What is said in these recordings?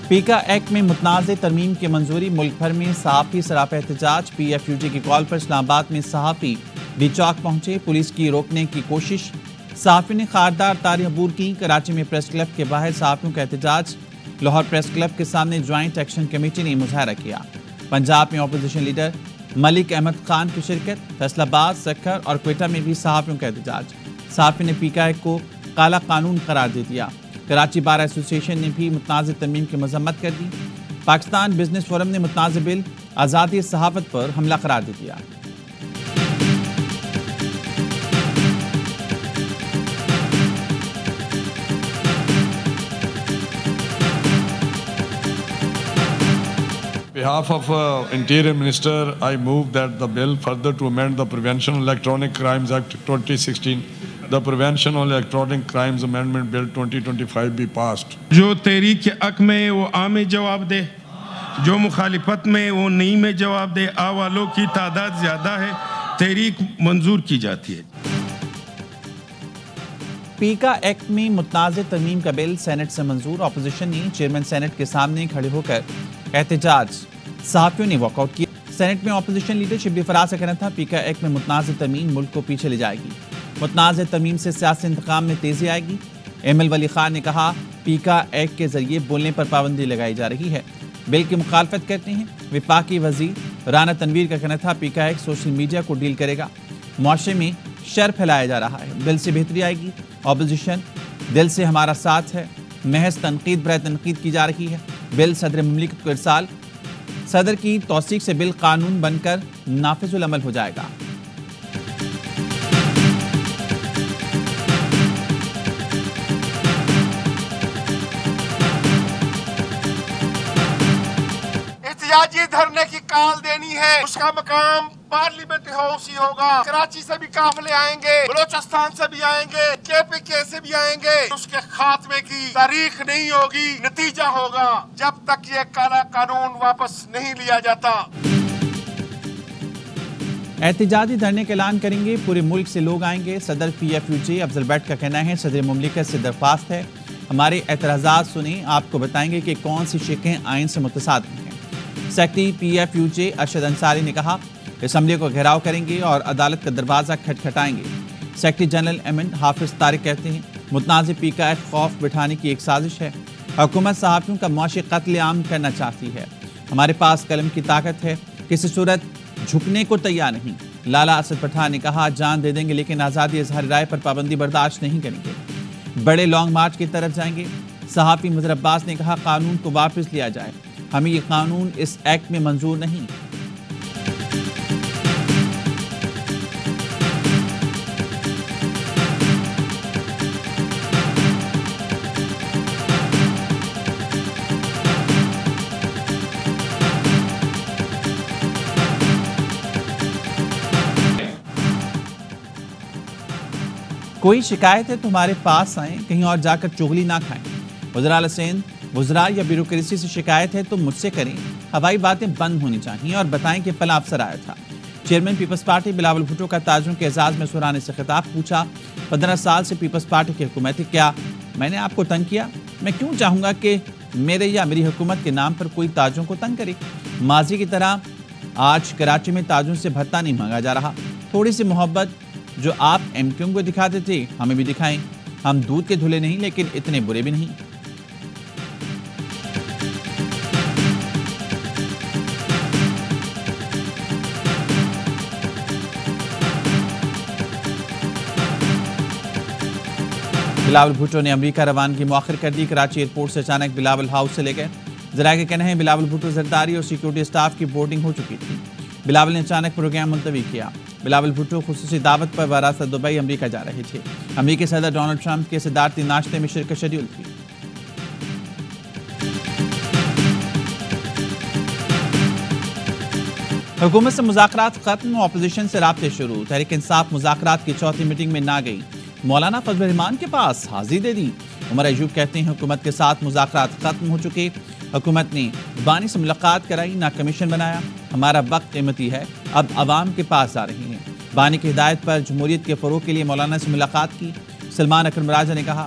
پیکا act میں متنازع ترمیم کی منظوری، ملک بھر میں صحافی سراپا احتجاج، پی ایف یو جے کی کال پر اسلام آباد میں صحافی ڈی چوک پہنچے، پولیس کی روکنے کی کوشش، صحافی نے خاردار تاریں عبور کی، کراچی میں پریس کلب کے باہر صحافیوں کا احتجاج، لاہور پریس کلب کے سامنے جوائنٹ ایکشن کمیٹی نے مظاہرہ کیا، پنجاب میں اپوزیشن لیڈر ملک احمد خان کی شرکت، فیصل آباد، سکھر اور کوئٹہ میں بھی صحافیوں کا احتجاج، صحافی نے پیکا ایکٹ کو کالا قانون قرار دے دیا، کراچی بار ایسوسی ایشن نے بھی متنازع ترمیم کی مذمت کر دی، پاکستان بزنس فورم نے متنازع بل آزادی صحافت پر حملہ قرار دے دیا۔ On behalf of Interior Minister, I move that the bill further to amend the Prevention of Electronic Crimes Act 2016, the Prevention of Electronic Crimes Amendment Bill 2025 be passed. جو تحریک کے حق میں وہ آ میں جواب دے، جو مخالفت میں وہ نہیں میں جواب دے، آ والوں کی تعداد زیادہ ہے، تحریک منظور کی جاتی ہے۔ پیکا ایکٹ میں متنازع ترمیم کا بل سینٹ سے منظور، اپوزیشن نے چیئرمین سینٹ کے سامنے کھڑے ہو کر احتجاج، صحافیوں نے واک آؤٹ کیا۔ سینٹ میں اپوزیشن لیڈر شبلی فراز کا کہنا تھا پیکا ایکٹ میں متنازع ترمیم ملک کو پیچھے لے جائے گی، متنازع ترمیم سے سیاسی انتقام میں تیزی آئے گی۔ ایم ایل ولی خان نے کہا پیکا ایکٹ کے ذریعے بولنے پر پابندی لگائی جا رہی ہے، بل کی مخالفت کرتے ہیں۔ وفاقی وزیر رانا تنویر کا کہنا تھا پیکا ایکٹ سوشل میڈیا کو ڈیل کرے گا، معاشرے میں شر پھیلایا جا رہا ہے، بل سے بہتری آئے گی، اپوزیشن دل سے ہمارا ساتھ ہے، محض تنقید برائے تنقید کی جا رہی ہے، بل صدر مملکت کو ارسال، صدر کی توثیق سے بل قانون بن کر نافذ العمل ہو جائے گا۔ احتجاجی دھرنے کی کال دینی ہے، اس کا مقام پارلیمنٹ ہاؤس ہی ہوگا، کراچی سے بھی قافلے آئیں گے، بلوچستان سے بھی آئیں گے، کے پی کے سے بھی آئیں گے، اس کے خاتمے کی تاریخ نہیں ہوگی، نتیجہ ہوگا جب تک یہ کالا قانون واپس نہیں لیا جاتا۔ احتجاجی دھرنے کا اعلان کریں گے، پورے ملک سے لوگ آئیں گے، صدر P if you J Afzal but کا کہنا ہے صدر مملکت سے درخواست ہے ہمارے اعتراضات سنیں، آپ کو بتائیں گے کہ کون سی شقیں آئین سے متصادم ہیں۔ سیکرٹری پی ایف یو جے ارشد انصاری نے کہا اسمبلی کو گھیراؤ کریں گے اور عدالت کا دروازہ کھٹکھٹائیں گے۔ سیکرٹری جنرل ایمن حافظ طارق کہتے ہیں متنازع پیکا ایکٹ خوف بٹھانے کی ایک سازش ہے، حکومت صحافیوں کا معاشی قتل عام کرنا چاہتی ہے، ہمارے پاس قلم کی طاقت ہے، کسی صورت جھکنے کو تیار نہیں۔ لالا اسد پٹھان نے کہا جان دے دیں گے لیکن آزادی اظہار رائے پر پابندی برداشت نہیں کریں گے، بڑے لانگ مارچ کی طرف جائیں گے۔ صحافی مظہر عباس نے کہا قانون کو واپس لیا جائے، ہمیں یہ قانون اس ایکٹ میں منظور نہیں۔ کوئی شکایت ہے تو ہمارے پاس آئیں، کہیں اور جا کر چغلی نہ کھائیں، وزراء سندھ، وزراء یا بیوروکریسی سے شکایت ہے تو مجھ سے کریں، ہوائی باتیں بند ہونی چاہیے اور بتائیں کہ فلاں افسر آیا تھا۔ چیئرمین پیپلز پارٹی بلاول بھٹو کا تاجروں کے اعزاز میں سرانے سے خطاب، پوچھا 15 سال سے پیپلز پارٹی کی حکومت ہے، کیا میں نے آپ کو تنگ کیا؟ میں کیوں چاہوں گا کہ میرے یا میری حکومت کے نام پر کوئی تاجروں کو تنگ کرے؟ ماضی کی طرح آج کراچی میں تاجروں سے بھتہ نہیں مانگا جا رہا، تھوڑی سی محبت جو آپ ایم کیو کو دکھاتے تھے ہمیں بھی دکھائیں، ہم دودھ کے دھلے نہیں لیکن اتنے برے بھی نہیں۔ بلاول بھٹو نے امریکہ روانگی مؤخر کر دی، کراچی ایئرپورٹ سے اچانک بلاول ہاؤس سے لے گئے، ذرائع کا کہنا ہے بلاول بھٹو زرداری اور سیکیورٹی سٹاف کی بورڈنگ ہو چکی تھی، بلاول نے اچانک پروگرام ملتوی کیا۔ بلاول بھٹو خصوصی دعوت پر وراثت دبئی امریکہ جا رہے تھے، امریکی صدر ڈونلڈ ٹرمپ کے صدارتی ناشتے میں شرکت شیڈول تھی۔ حکومت سے مذاکرات ختم، اپوزیشن سے رابطے شروع، تحریک انصاف مذاکرات کی چوتھی میٹنگ میں نہ گئی، مولانا فضل الرحمان کے پاس حاضری دے دی۔ عمر ایوب کہتے ہیں حکومت کے ساتھ مذاکرات ختم ہو چکے، حکومت نے بانی سے ملاقات کرائی، نہ کمیشن بنایا، ہمارا وقت قیمتی ہے، اب عوام کے پاس آ رہی ہیں۔ بانی کی ہدایت پر جمہوریت کے فروغ کے لیے مولانا سے ملاقات کی۔ سلمان اکرم راجہ نے کہا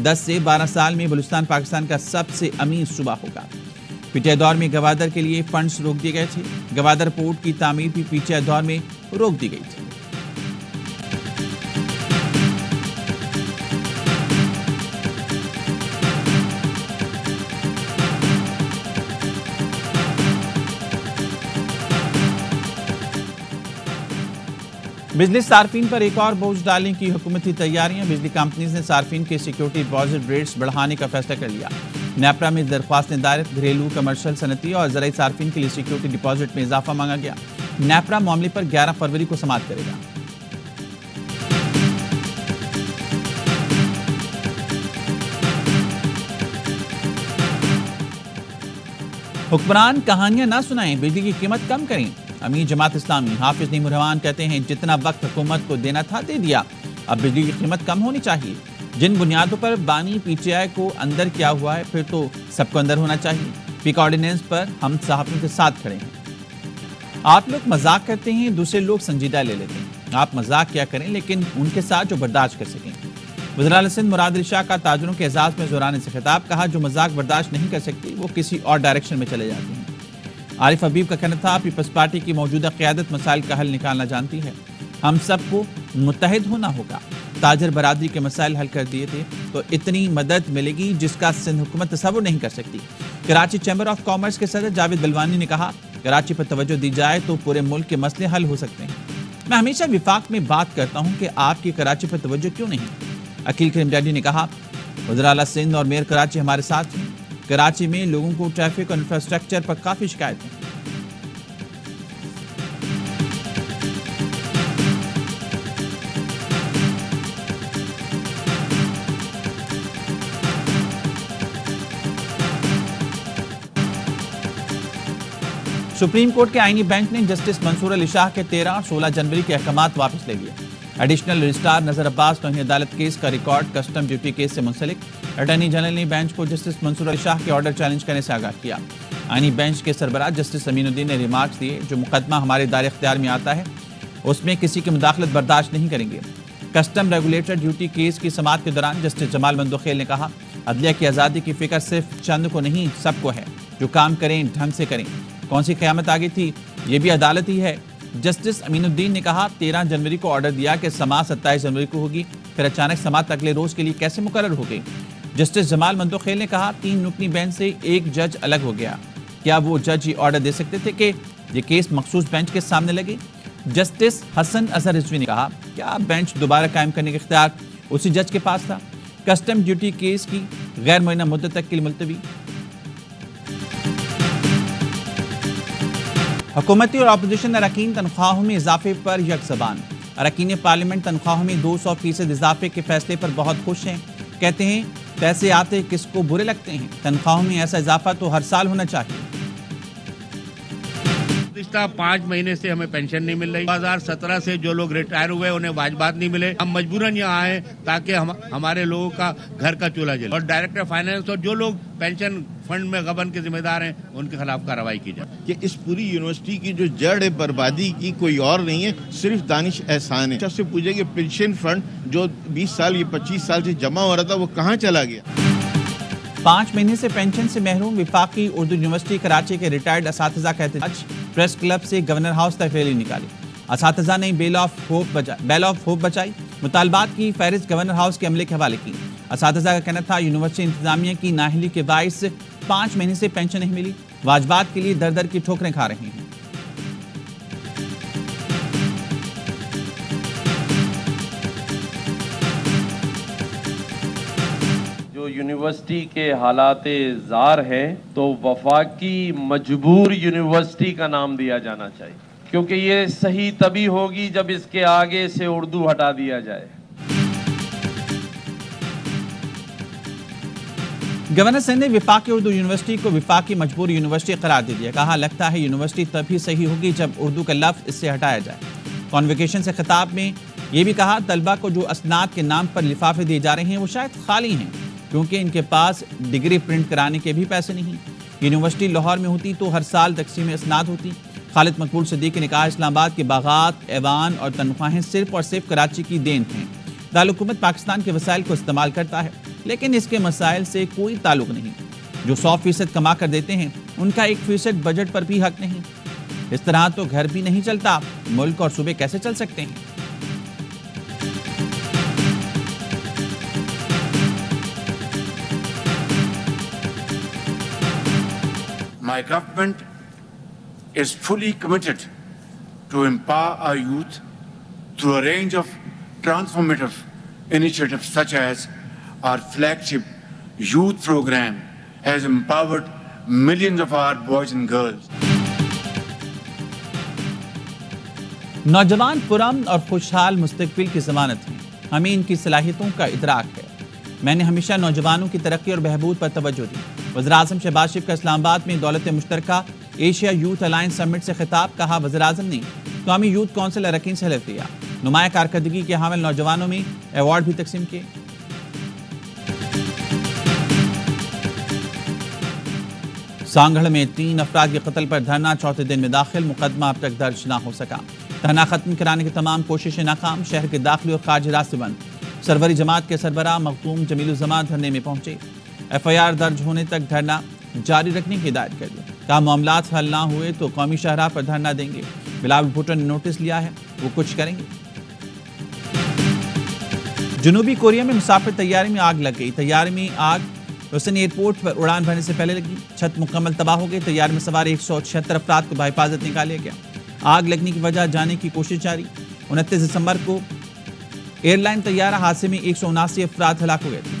10 سے 12 سال میں بلوچستان پاکستان کا سب سے امیر صوبہ ہوگا۔ پی ٹی آئی دور میں گوادر کے لیے فنڈز روک دیے گئے تھے۔ گوادر پورٹ کی تعمیر بھی پی ٹی آئی دور میں روک دی گئی تھی۔ بجلی صارفین پر ایک اور بوجھ ڈالنے کی حکومتی تیاریاں۔ بجلی کمپنیز نے صارفین کے سیکیورٹی ڈپازٹ ریٹس بڑھانے کا فیصلہ کر لیا۔ نیپرا میں درخواستیں دائر، گھریلو، کمرشل، صنعتی اور زرعی صارفین کے لیے سیکیورٹی ڈپازٹ میں اضافہ مانگا گیا۔ نیپرا معاملے پر 11 فروری کو سماعت کرے گا۔ حکمران کہانیاں نہ سنائیں، بجلی کی قیمت کم کریں۔ امیر جماعت اسلامی حافظ نعیم الرحمان کہتے ہیں جتنا وقت حکومت کو دینا تھا دے دیا، اب بجلی کی قیمت کم ہونی چاہیے۔ جن بنیادوں پر بانی پی ٹی آئی کو اندر کیا ہوا ہے پھر تو سب کو اندر ہونا چاہیے۔ پیک آرڈیننس پر ہم صحافیوں کے ساتھ کھڑے ہیں۔ آپ لوگ مذاق کرتے ہیں، دوسرے لوگ سنجیدہ لے لیتے ہیں۔ آپ مذاق کیا کریں لیکن ان کے ساتھ جو برداشت کر سکیں۔ وزیر اعلیٰ سندھ مراد علی شاہ کا تاجروں کے اعزاز میں زورانے سے خطاب، کہا جو مذاق برداشت نہیں کر سکتی وہ کسی اور ڈائریکشن میں چلے جاتے ہیں۔ عارف حبیب کا کہنا تھا پیپلز پارٹی کی موجودہ قیادت مسائل کا حل نکالنا جانتی ہے، ہم سب کو متحد ہونا ہوگا۔ تاجر برادری کے مسائل حل کر دیے تھے تو اتنی مدد ملے گی جس کا سندھ حکومت تصور نہیں کر سکتی۔ کراچی چیمبر آف کامرس کے صدر جاوید بلوانی نے کہا کراچی پر توجہ دی جائے تو پورے ملک کے مسئلے حل ہو سکتے ہیں۔ میں ہمیشہ وفاق میں بات کرتا ہوں کہ آپ کی کراچی پر توجہ کیوں نہیں؟ عقیل کریم ڈیڈی نے کہا وزیر اعلیٰ سندھ اور میئر کراچی ہمارے ساتھ ہیں۔ کراچی میں لوگوں کو ٹریفک اور انفراسٹرکچر پر کافی شکایت ہیں۔ سپریم کورٹ کے آئینی بینچ نے جسٹس منصور علی شاہ کے 13 اور 16 جنوری کے احکامات واپس لے لیے۔ ایڈیشنل رجسٹرار نذر عباس توہین عدالت کیس کا ریکارڈ کسٹم ڈیوٹی کیس سے منسلک۔ اٹارنی جنرل نے بینچ کو جسٹس منصور علی شاہ کے آرڈر چیلنج کرنے سے آگاہ کیا۔ آئینی بینچ کے سربراہ جسٹس امین الدین نے ریمارکس دیے جو مقدمہ ہمارے دائرے اختیار میں آتا ہے اس میں کسی کی مداخلت برداشت نہیں کریں گے۔ کسٹم ریگولیٹر ڈیوٹی کیس کی سماعت کے دوران جسٹس جمال مندوخیل نے کہا عدلیہ کی آزادی کی فکر صرف چند کو نہیں سب کو ہے، جو کام کریں ڈھنگ سے کریں۔ کون سی قیامت آگئی تھی، یہ بھی عدالت ہی ہے۔ جسٹس امین الدین نے کہا 13 جنوری کو آرڈر دیا کہ سماعت 27 جنوری کو ہوگی، پھر اچانک سماعت اگلے روز کے لیے کیسے مقرر ہو گئی؟ جسٹس جمال مندوخیل نے کہا 3 رکنی بینچ سے ایک جج الگ ہو گیا، کیا وہ جج یہ آرڈر دے سکتے تھے کہ یہ کیس مخصوص بینچ کے سامنے لگے؟ جسٹس حسن اظہر رضوی نے کہا کیا بینچ دوبارہ قائم کرنے کا اختیار اسی جج کے پاس تھا؟ کسٹم ڈیوٹی کیس کی غیر معینہ مدت تک کے لیے ملتوی۔ حکومتی اور اپوزیشن اراکین تنخواہوں میں اضافے پر یک زبان۔ اراکین پارلیمنٹ تنخواہوں میں 200% اضافے کے فیصلے پر بہت خوش ہیں، کہتے ہیں پیسے آتے کس کو برے لگتے ہیں، تنخواہوں میں ایسا اضافہ تو ہر سال ہونا چاہیے۔ گزشتہ 5 مہینے سے ہمیں پینشن نہیں مل رہی۔ 2017 سے جو لوگ ریٹائر ہوئے انہیں واجبات نہیں ملے۔ ہم مجبوراً یہاں آئے تاکہ ہمارے لوگوں کا گھر کا چولہا جلے، اور ڈائریکٹر فائنانس اور جو لوگ پینشن فنڈ میں غبن کے ذمہ دار ہیں ان کے خلاف کارروائی کی جائے۔ کہ اس پوری یونیورسٹی کی جو جڑ ہے بربادی کی کوئی اور نہیں ہے، صرف دانش احسان ہے۔ سب سے پوچھے کہ پینشن فنڈ جو 20 سال یا 25 سال سے جمع ہو رہا تھا وہ کہاں چلا گیا؟ 5 مہینے سے پینشن سے محروم وفاقی اردو یونیورسٹی کراچی کے ریٹائرڈ اساتذہ کا احتجاج، پریس کلب سے گورنر ہاؤس تک ریلی نکالی۔ اساتذہ نے بیل آف ہوپ بچائی، مطالبات کی فہرست گورنر ہاؤس کے عملے کے حوالے کی۔ اساتذہ کا کہنا تھا یونیورسٹی انتظامیہ کی نااہلی کے باعث 5 مہینے سے پینشن نہیں ملی، واجبات کے لیے در در کی ٹھوکریں کھا رہے ہیں۔ جو یونیورسٹی کے حالات زار ہیں تو وفاقی مجبور یونیورسٹی کا نام دیا جانا چاہیے، کیونکہ یہ صحیح تبھی ہوگی جب اس کے آگے سے اردو ہٹا دیا جائے۔ گورنر سندھ نے وفاقی اردو یونیورسٹی کو وفاقی مجبور یونیورسٹی قرار دے دیا، کہا لگتا ہے یونیورسٹی تب ہی صحیح ہوگی جب اردو کا لفظ اس سے ہٹایا جائے۔ کانویکیشن سے خطاب میں یہ بھی کہا طلبہ کو جو اسناد کے نام پر لفافے دیے جا رہے ہیں وہ شاید خالی ہیں، کیونکہ ان کے پاس ڈگری پرنٹ کرانے کے بھی پیسے نہیں۔ یونیورسٹی لاہور میں ہوتی تو ہر سال تقسیم اسناد ہوتی۔ خالد مقبول صدیقی نے کہا اسلام آباد کے باغات، ایوان اور تنخواہیں صرف اور صرف کراچی کی دین ہیں۔ دارالحکومت پاکستان کے وسائل کو استعمال کرتا ہے، لیکن اس کے مسائل سے کوئی تعلق نہیں۔ جو 100% کما کر دیتے ہیں ان کا 1% بجٹ پر بھی حق نہیں۔ اس طرح تو گھر بھی نہیں چلتا، ملک اور صوبے کیسے چل سکتے ہیں؟ My government is fully committed to empower our youth through a range of transformative initiatives such as our flagship youth program has empowered millions of our boys and girls. نوجوان پرامن اور خوشحال مستقبل کی ضمانت ہیں، ہمیں ان کی صلاحیتوں کا ادراک ہے۔ میں نے ہمیشہ نوجوانوں کی ترقی اور بہبود پر توجہ دی۔ وزیراعظم شہباز شریف کا اسلام آباد میں دولت مشترکہ ایشیا یوتھ الائنس سمٹ سے خطاب، کہا وزیراعظم نے قومی یوتھ کونسل اراکین سے حلف لیا، نمایاں کارکردگی کے حامل نوجوانوں میں ایوارڈ بھی تقسیم کیے۔ سانگھڑ میں 3 افراد کے قتل پر دھرنا چوتھے دن میں داخل، مقدمہ اب تک درج نہ ہو سکا۔ دھرنا ختم کرانے کی تمام کوششیں ناکام، شہر کے داخلی اور خارجی راستے بند۔ سروری جماعت کے سربراہ مختوم جمیل الزمان دھرنے میں پہنچے، FIR درج ہونے تک دھرنا جاری رکھنے کی ہدایت کر دی، کہا معاملات حل نہ ہوئے تو قومی شاہراہ پر دھرنا دیں گے۔ بلاول بھٹو نے نوٹس لیا ہے، وہ کچھ کریں گے۔ جنوبی کوریا میں مسافر طیارے میں آگ لگ گئی، طیارے میں آگ حسن ایئرپورٹ پر اڑان بھرنے سے پہلے لگی، چھت مکمل تباہ ہو گئی، طیارے میں سوار 176 افراد کو بحفاظت نکالیا گیا۔ آگ لگنے کی وجہ جاننے کی کوشش جاری۔ 29 دسمبر کو ایئر لائن طیارہ حادثے میں 179 افراد ہلاک ہو گئے تھے۔